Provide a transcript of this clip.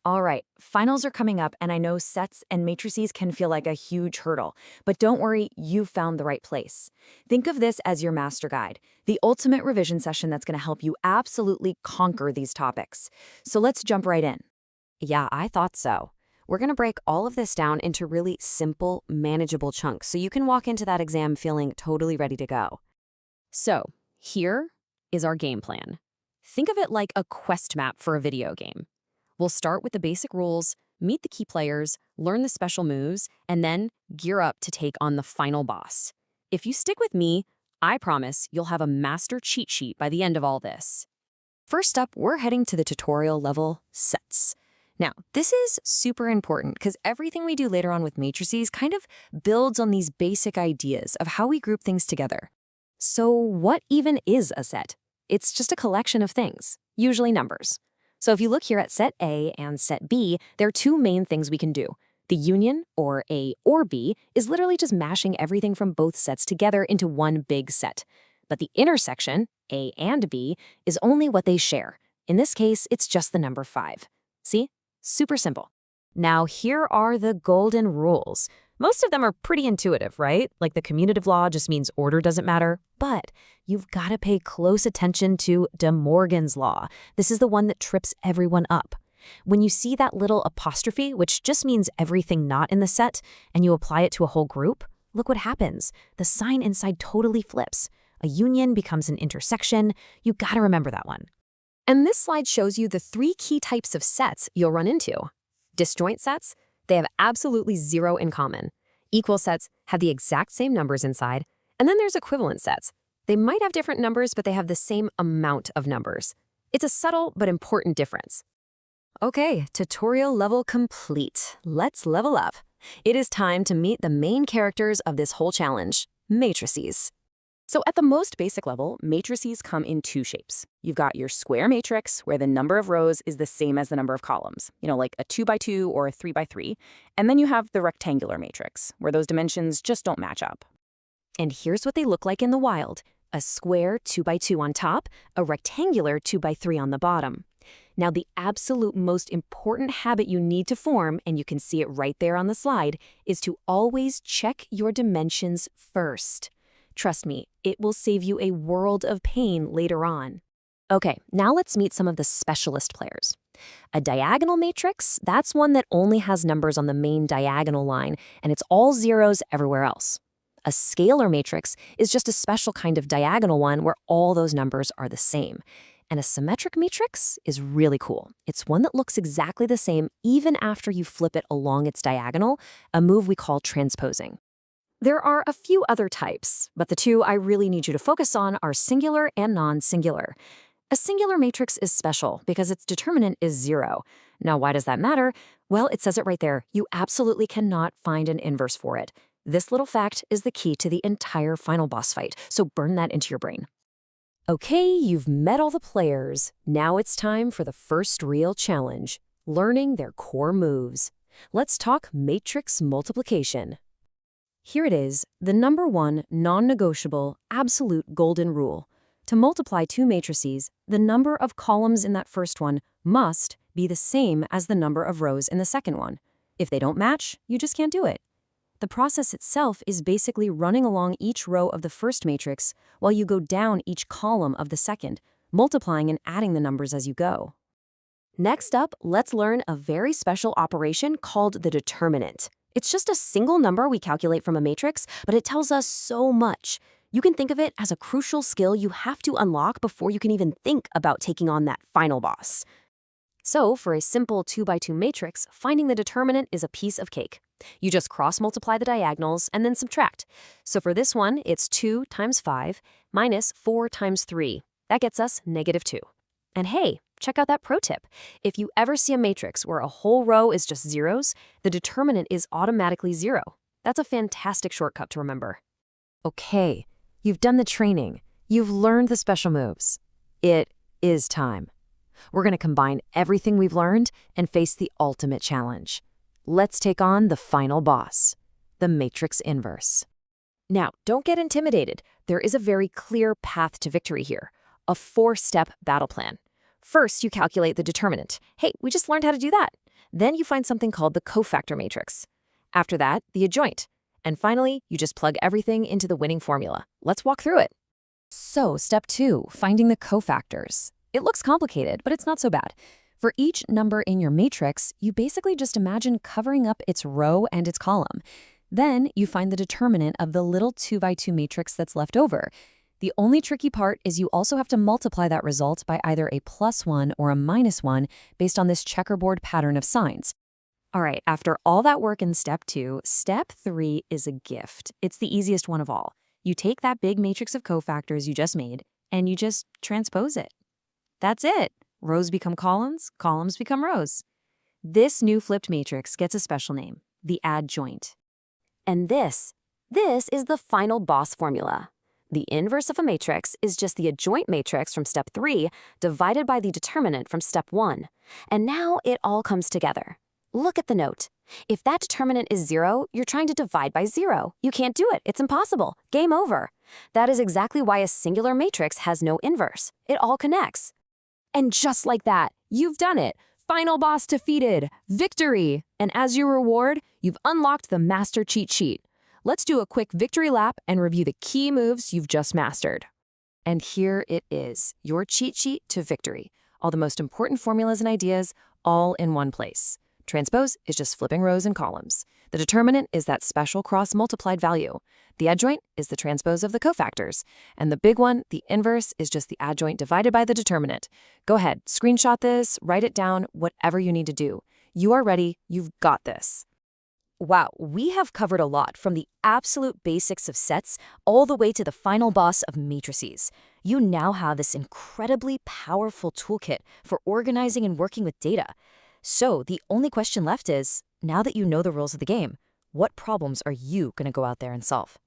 All right, finals are coming up, and I know sets and matrices can feel like a huge hurdle, but don't worry, you've found the right place. Think of this as your master guide, the ultimate revision session that's going to help you absolutely conquer these topics. So let's jump right in. Yeah, I thought so. We're going to break all of this down into really simple, manageable chunks so you can walk into that exam feeling totally ready to go. So, here is our game plan. Think of it like a quest map for a video game. We'll start with the basic rules, meet the key players, learn the special moves, and then gear up to take on the final boss. If you stick with me, I promise you'll have a master cheat sheet by the end of all this. First up, we're heading to the tutorial level sets. Now, this is super important because everything we do later on with matrices kind of builds on these basic ideas of how we group things together. So what even is a set? It's just a collection of things, usually numbers. So if you look here at set A and set B, there are two main things we can do. The union, or A or B, is literally just mashing everything from both sets together into one big set. But the intersection, A and B, is only what they share. In this case, it's just the number 5. See? Super simple. Now, here are the golden rules. Most of them are pretty intuitive, right? Like the commutative law just means order doesn't matter. But you've got to pay close attention to De Morgan's law. This is the one that trips everyone up. When you see that little apostrophe, which just means everything not in the set, and you apply it to a whole group, look what happens. The sign inside totally flips. A union becomes an intersection. You got to remember that one. And this slide shows you the 3 key types of sets you'll run into. Disjoint sets, they have absolutely 0 in common. Equal sets have the exact same numbers inside. And then there's equivalent sets. They might have different numbers, but they have the same amount of numbers. It's a subtle but important difference. Okay, tutorial level complete. Let's level up. It is time to meet the main characters of this whole challenge, matrices. So at the most basic level, matrices come in 2 shapes. You've got your square matrix, where the number of rows is the same as the number of columns, like a 2 by 2 or a 3 by 3. And then you have the rectangular matrix, where those dimensions just don't match up. And here's what they look like in the wild. A square 2 by 2 on top, a rectangular 2 by 3 on the bottom. Now, the absolute most important habit you need to form, and you can see it right there on the slide, is to always check your dimensions first. Trust me, it will save you a world of pain later on. Okay, now let's meet some of the specialist players. A diagonal matrix, that's one that only has numbers on the main diagonal line, and it's all zeros everywhere else. A scalar matrix is just a special kind of diagonal one where all those numbers are the same. And a symmetric matrix is really cool. It's one that looks exactly the same even after you flip it along its diagonal, a move we call transposing. There are a few other types, but the 2 I really need you to focus on are singular and non-singular. A singular matrix is special because its determinant is 0. Now, why does that matter? Well, it says it right there. You absolutely cannot find an inverse for it. This little fact is the key to the entire final boss fight, so burn that into your brain. Okay, you've met all the players. Now it's time for the first real challenge, learning their core moves. Let's talk matrix multiplication. Here it is, the number 1 non-negotiable, absolute golden rule. To multiply 2 matrices, the number of columns in that first one must be the same as the number of rows in the second one. If they don't match, you just can't do it. The process itself is basically running along each row of the first matrix while you go down each column of the second, multiplying and adding the numbers as you go. Next up, let's learn a very special operation called the determinant. It's just a single number we calculate from a matrix, but it tells us so much. You can think of it as a crucial skill you have to unlock before you can even think about taking on that final boss. So, for a simple 2 by 2 matrix, finding the determinant is a piece of cake. You just cross-multiply the diagonals and then subtract. So for this one, it's 2 times 5 minus 4 times 3. That gets us -2. And hey, check out that pro tip. If you ever see a matrix where a whole row is just zeros, the determinant is automatically 0. That's a fantastic shortcut to remember. Okay, you've done the training. You've learned the special moves. It is time. We're going to combine everything we've learned and face the ultimate challenge. Let's take on the final boss, the matrix inverse. Now, don't get intimidated. There is a very clear path to victory here, a 4-step battle plan. First, you calculate the determinant. Hey, we just learned how to do that. Then you find something called the cofactor matrix. After that, the adjoint. And finally, you just plug everything into the winning formula. Let's walk through it. So, step 2, finding the cofactors. It looks complicated, but it's not so bad. For each number in your matrix, you basically just imagine covering up its row and its column. Then you find the determinant of the little 2x2 matrix that's left over. The only tricky part is you also have to multiply that result by either a +1 or a -1 based on this checkerboard pattern of signs. All right, after all that work in step 2, step 3 is a gift. It's the easiest one of all. You take that big matrix of cofactors you just made, and you just transpose it. That's it. Rows become columns, columns become rows. This new flipped matrix gets a special name, the adjoint. And this is the final boss formula. The inverse of a matrix is just the adjoint matrix from step 3 divided by the determinant from step 1. And now it all comes together. Look at the note. If that determinant is 0, you're trying to divide by 0. You can't do it. It's impossible. Game over. That is exactly why a singular matrix has no inverse. It all connects. And just like that, you've done it. Final boss defeated. Victory! And as your reward, you've unlocked the master cheat sheet. Let's do a quick victory lap and review the key moves you've just mastered. And here it is, your cheat sheet to victory. All the most important formulas and ideas, all in one place. Transpose is just flipping rows and columns. The determinant is that special cross-multiplied value. The adjoint is the transpose of the cofactors. And the big one, the inverse, is just the adjoint divided by the determinant. Go ahead, screenshot this, write it down, whatever you need to do. You are ready. You've got this. Wow, we have covered a lot, from the absolute basics of sets all the way to the final boss of matrices. You now have this incredibly powerful toolkit for organizing and working with data. So the only question left is, now that you know the rules of the game, what problems are you going to go out there and solve?